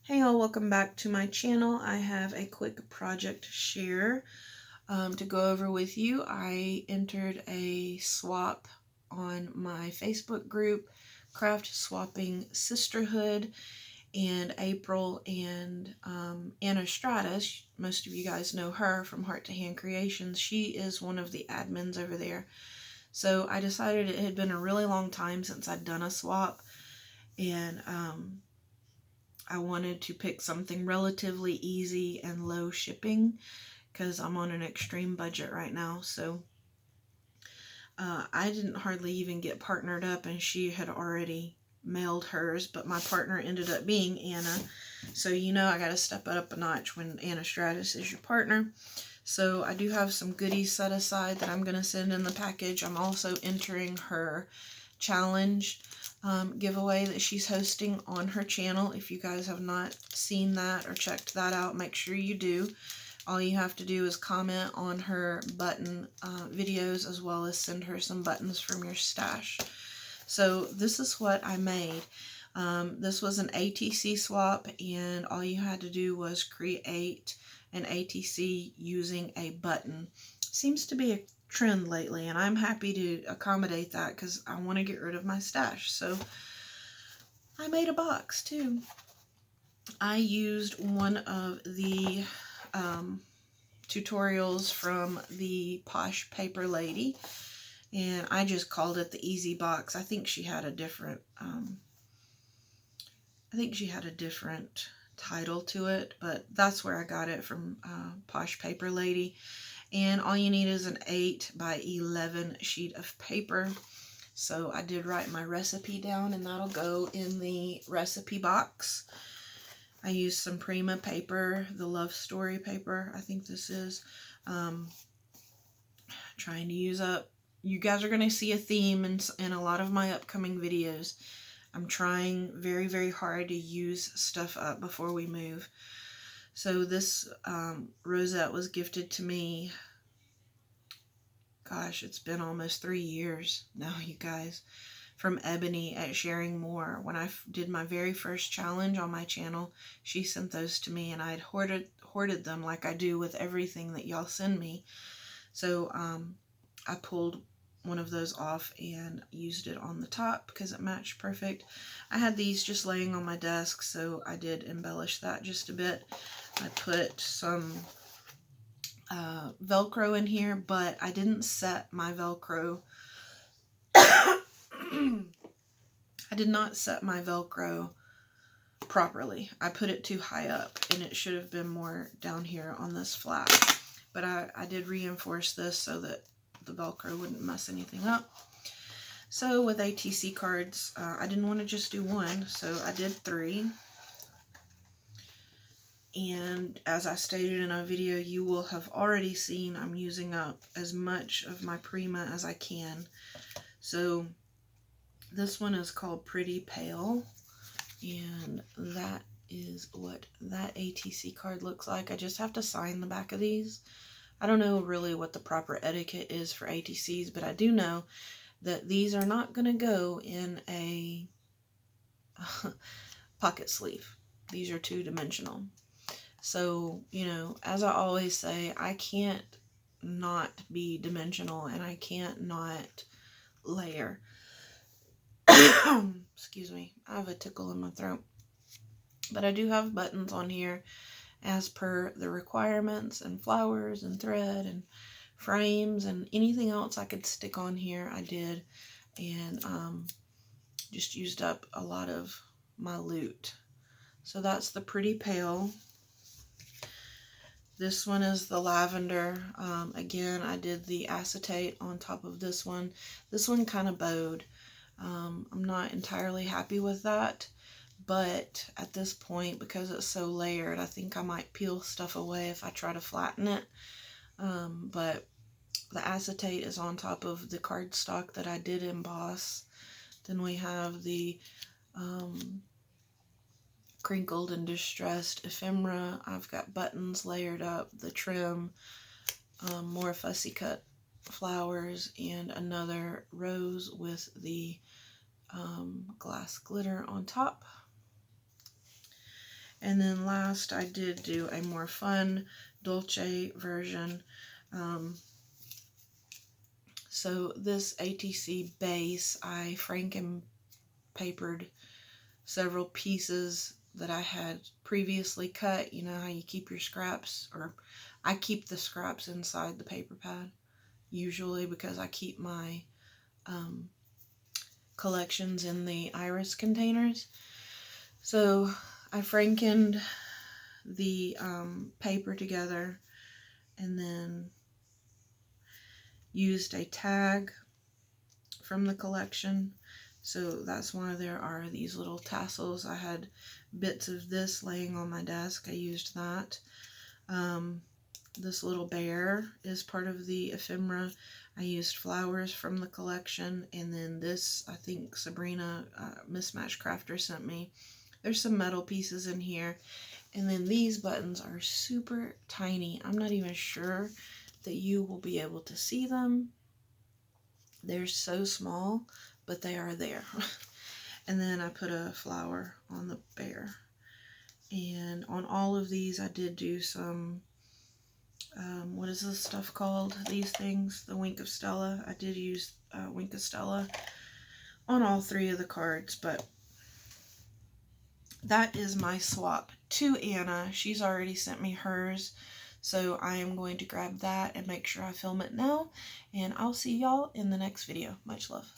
Hey all, welcome back to my channel. I have a quick project to share to go over with you. I entered a swap on my Facebook group, Craft Swapping Sisterhood, and April and Anna Stratus, most of you guys know her from Heart to Hand Creations. She is one of the admins over there. So I decided it had been a really long time since I'd done a swap, and I wanted to pick something relatively easy and low shipping because I'm on an extreme budget right now. So I didn't hardly even get partnered up, and she had already mailed hers, but my partner ended up being Anna. So you know I got to step it up a notch when Anna Stratus is your partner. So I do have some goodies set aside that I'm going to send in the package. I'm also entering her challenge giveaway that she's hosting on her channel. If you guys have not seen that or checked that out, make sure you do. All you have to do is comment on her button videos, as well as send her some buttons from your stash. So this is what I made. This was an ATC swap, and all you had to do was create an ATC using a button. Seems to be a trend lately, and I'm happy to accommodate that because I want to get rid of my stash. So I made a box too. I used one of the tutorials from the Posh Paper Lady, and I just called it the Easy Box. I think she had a different title to it, but that's where I got it from, Posh Paper Lady. And all you need is an 8 by 11 sheet of paper. So I did write my recipe down, and that'll go in the recipe box. I used some Prima paper, the Love Story paper, I think this is. Trying to use up. You guys are going to see a theme in a lot of my upcoming videos. I'm trying very, very hard to use stuff up before we move. So this rosette was gifted to me, gosh, it's been almost 3 years now, you guys, from Ebony at Sharing More. When I did my very first challenge on my channel, she sent those to me, and I had hoarded them like I do with everything that y'all send me. So I pulled one of those off and used it on the top because it matched perfect. I had these just laying on my desk, so I did embellish that just a bit. I put some Velcro in here, but I didn't set my Velcro. I did not set my Velcro properly. I put it too high up, and it should have been more down here on this flap. But I did reinforce this so that the Velcro wouldn't mess anything up. So with ATC cards, I didn't want to just do one, so I did 3. And as I stated in a video you will have already seen, I'm using up as much of my Prima as I can. So this one is called Pretty Pale, and that is what that ATC card looks like. I just have to sign the back of these. I don't know really what the proper etiquette is for ATCs, but I do know that these are not going to go in a pocket sleeve. These are 2-dimensional. So, you know, as I always say, I can't not be dimensional, and I can't not layer. Excuse me, I have a tickle in my throat. But I do have buttons on here as per the requirements, and flowers and thread and frames and anything else I could stick on here I did, and just used up a lot of my loot. So that's the Pretty Pale. This one is the lavender. Again, I did the acetate on top of this one. This one kind of bowed. I'm not entirely happy with that, but at this point, because it's so layered, I think I might peel stuff away if I try to flatten it. But the acetate is on top of the cardstock that I did emboss. Then we have the crinkled and distressed ephemera. I've got buttons layered up, the trim, more fussy cut flowers, and another rose with the glass glitter on top. And then last, I did do a more fun Dolce version. So this ATC base, I Franken papered several pieces that I had previously cut. You know how you keep your scraps, or I keep the scraps inside the paper pad usually because I keep my collections in the iris containers. So I Frankened the paper together and then used a tag from the collection. So that's why there are these little tassels. I had bits of this laying on my desk. I used that. This little bear is part of the ephemera. I used flowers from the collection. And then this, I think Sabrina, Mismatch Crafter, sent me. There's some metal pieces in here. And then these buttons are super tiny. I'm not even sure that you will be able to see them. They're so small, but they are there. And then I put a flower on the bear. And on all of these, I did do some, what is this stuff called? These things, the Wink of Stella. I did use Wink of Stella on all 3 of the cards, but that is my swap to Anna. She's already sent me hers, so I am going to grab that and make sure I film it now, and I'll see y'all in the next video. Much love.